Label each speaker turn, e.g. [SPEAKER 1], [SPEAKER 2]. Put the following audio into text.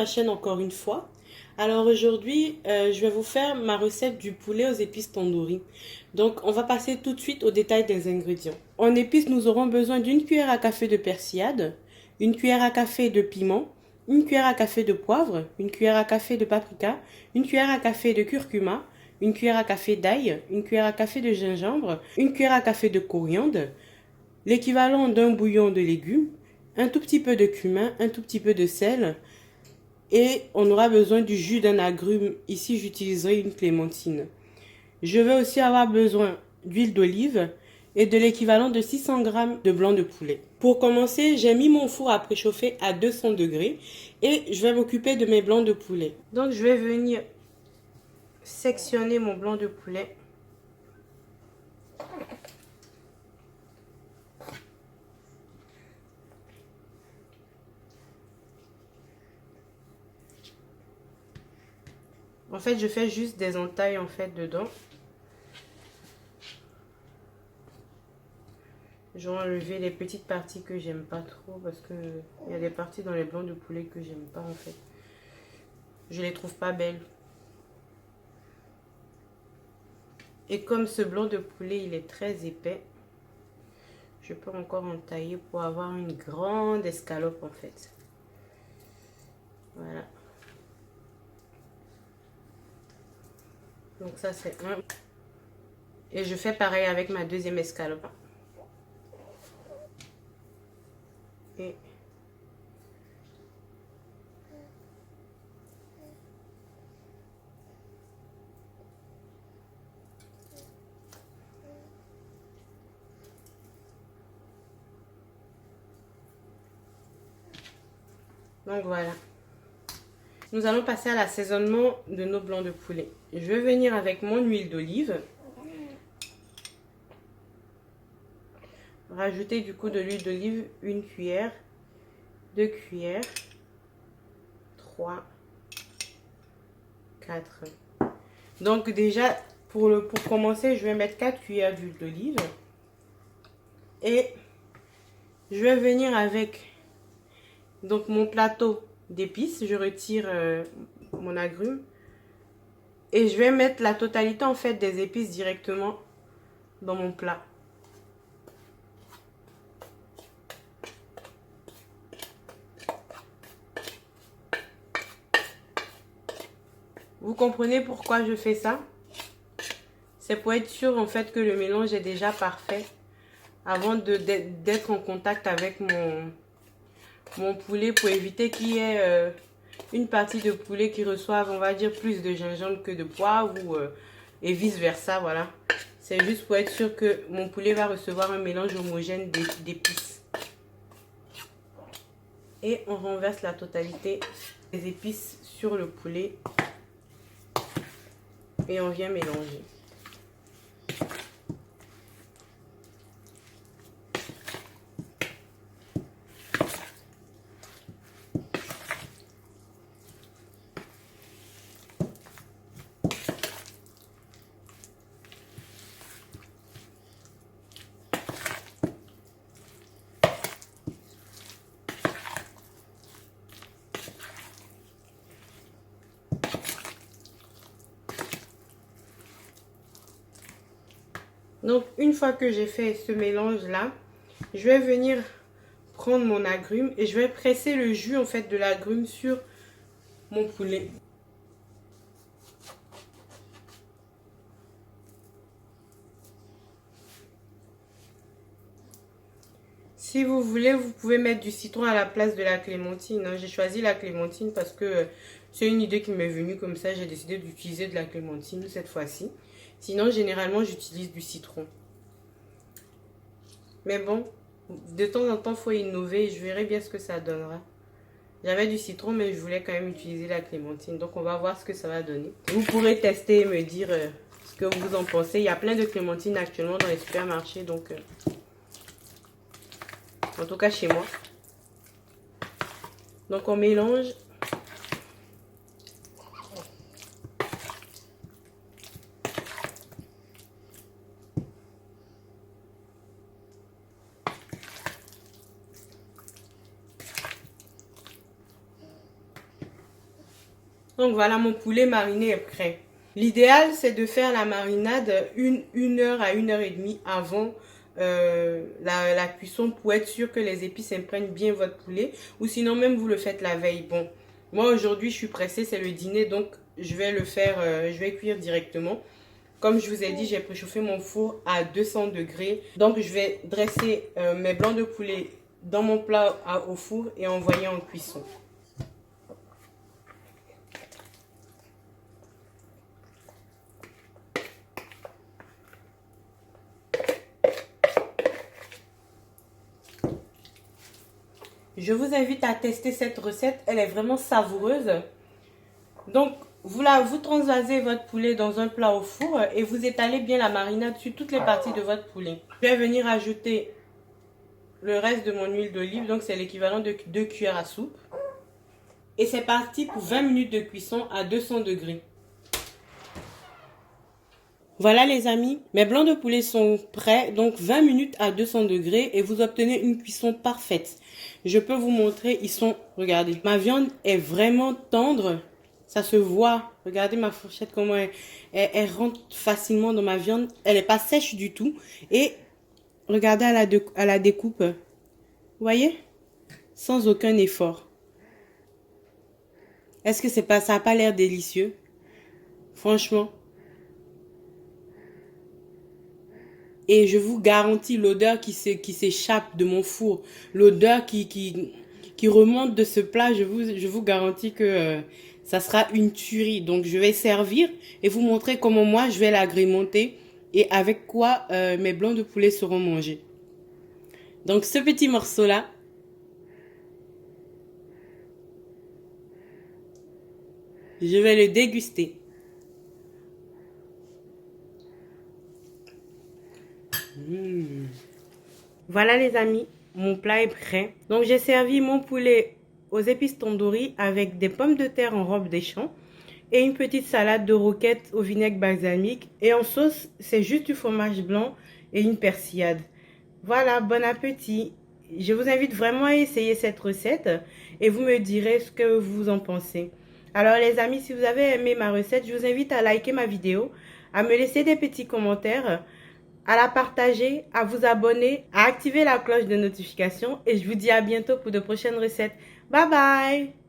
[SPEAKER 1] ma chaîne encore une fois. Alors aujourd'hui, je vais vous faire ma recette du poulet aux épices tandoori. Donc on va passer tout de suite au détail des ingrédients. En épices, nous aurons besoin d'une cuillère à café de persillade, une cuillère à café de piment, une cuillère à café de poivre, une cuillère à café de paprika, une cuillère à café de curcuma, une cuillère à café d'ail, une cuillère à café de gingembre, une cuillère à café de coriandre, l'équivalent d'un bouillon de légumes, un tout petit peu de cumin, un tout petit peu de sel et on aura besoin du jus d'un agrume. Ici, j'utiliserai une clémentine. Je vais aussi avoir besoin d'huile d'olive et de l'équivalent de 600 g de blanc de poulet. Pour commencer, j'ai mis mon four à préchauffer à 200 degrés et je vais m'occuper de mes blancs de poulet. Donc, je vais venir sectionner mon blanc de poulet. En fait, je fais juste des entailles en fait dedans. Je vais enlever les petites parties que j'aime pas trop parce que il y a des parties dans les blancs de poulet que j'aime pas en fait. Je les trouve pas belles. Et comme ce blanc de poulet il est très épais, je peux encore entailler pour avoir une grande escalope en fait. Voilà. Donc ça c'est un. Et je fais pareil avec ma deuxième escalope. Et donc voilà. Nous allons passer à l'assaisonnement de nos blancs de poulet. Je vais venir avec mon huile d'olive. Rajouter du coup de l'huile d'olive, une cuillère, 2 cuillères, 3, 4. Donc déjà, pour commencer, je vais mettre 4 cuillères d'huile d'olive. Et je vais venir avec donc mon plateau d'épices. Je retire mon agrume. Et je vais mettre la totalité en fait des épices directement dans mon plat. Vous comprenez pourquoi je fais ça? C'est pour être sûr en fait que le mélange est déjà parfait avant d'être en contact avec mon poulet, pour éviter qu'il y ait une partie de poulet qui reçoive, on va dire, plus de gingembre que de poivre et vice versa. Voilà. C'est juste pour être sûr que mon poulet va recevoir un mélange homogène d'épices. Et on renverse la totalité des épices sur le poulet. Et on vient mélanger. Donc, une fois que j'ai fait ce mélange-là, je vais venir prendre mon agrume et je vais presser le jus en fait de l'agrume sur mon poulet. Si vous voulez, vous pouvez mettre du citron à la place de la clémentine. J'ai choisi la clémentine parce que c'est une idée qui m'est venue comme ça. J'ai décidé d'utiliser de la clémentine cette fois-ci. Sinon, généralement, j'utilise du citron. Mais bon, de temps en temps, il faut innover. Je verrai bien ce que ça donnera. J'avais du citron, mais je voulais quand même utiliser la clémentine. Donc, on va voir ce que ça va donner. Vous pourrez tester et me dire ce que vous en pensez. Il y a plein de clémentines actuellement dans les supermarchés. Donc, en tout cas, chez moi. Donc, on mélange. Donc voilà, mon poulet mariné est prêt. L'idéal, c'est de faire la marinade une heure à 1 heure et demie avant la cuisson pour être sûr que les épices imprègnent bien votre poulet. Ou sinon, même vous le faites la veille. Bon, moi aujourd'hui, je suis pressée, c'est le dîner, donc je vais le faire, je vais cuire directement. Comme je vous ai dit, j'ai préchauffé mon four à 200 degrés. Donc, je vais dresser mes blancs de poulet dans mon plat au four et envoyer en cuisson. Je vous invite à tester cette recette. Elle est vraiment savoureuse. Donc, vous transvasez votre poulet dans un plat au four et vous étalez bien la marinade sur toutes les parties de votre poulet. Je vais venir ajouter le reste de mon huile d'olive. Donc, c'est l'équivalent de 2 cuillères à soupe. Et c'est parti pour 20 minutes de cuisson à 200 degrés. Voilà les amis, mes blancs de poulet sont prêts, donc 20 minutes à 200 degrés et vous obtenez une cuisson parfaite. Je peux vous montrer, regardez, ma viande est vraiment tendre, ça se voit. Regardez ma fourchette, comment elle rentre facilement dans ma viande, elle n'est pas sèche du tout. Et regardez à la découpe, vous voyez, sans aucun effort. Est-ce que ça n'a pas l'air délicieux? Franchement. Et je vous garantis l'odeur qui s'échappe de mon four, l'odeur qui remonte de ce plat, je vous garantis que ça sera une tuerie. Donc je vais servir et vous montrer comment moi je vais l'agrémenter et avec quoi mes blancs de poulet seront mangés. Donc ce petit morceau là, je vais le déguster. Voilà les amis, mon plat est prêt. Donc j'ai servi mon poulet aux épices tandoori avec des pommes de terre en robe des champs et une petite salade de roquettes au vinaigre balsamique. Et en sauce, c'est juste du fromage blanc et une persillade. Voilà, bon appétit. Je vous invite vraiment à essayer cette recette et vous me direz ce que vous en pensez. Alors les amis, si vous avez aimé ma recette, je vous invite à liker ma vidéo, à me laisser des petits commentaires, à la partager, à vous abonner, à activer la cloche de notification et je vous dis à bientôt pour de prochaines recettes. Bye bye!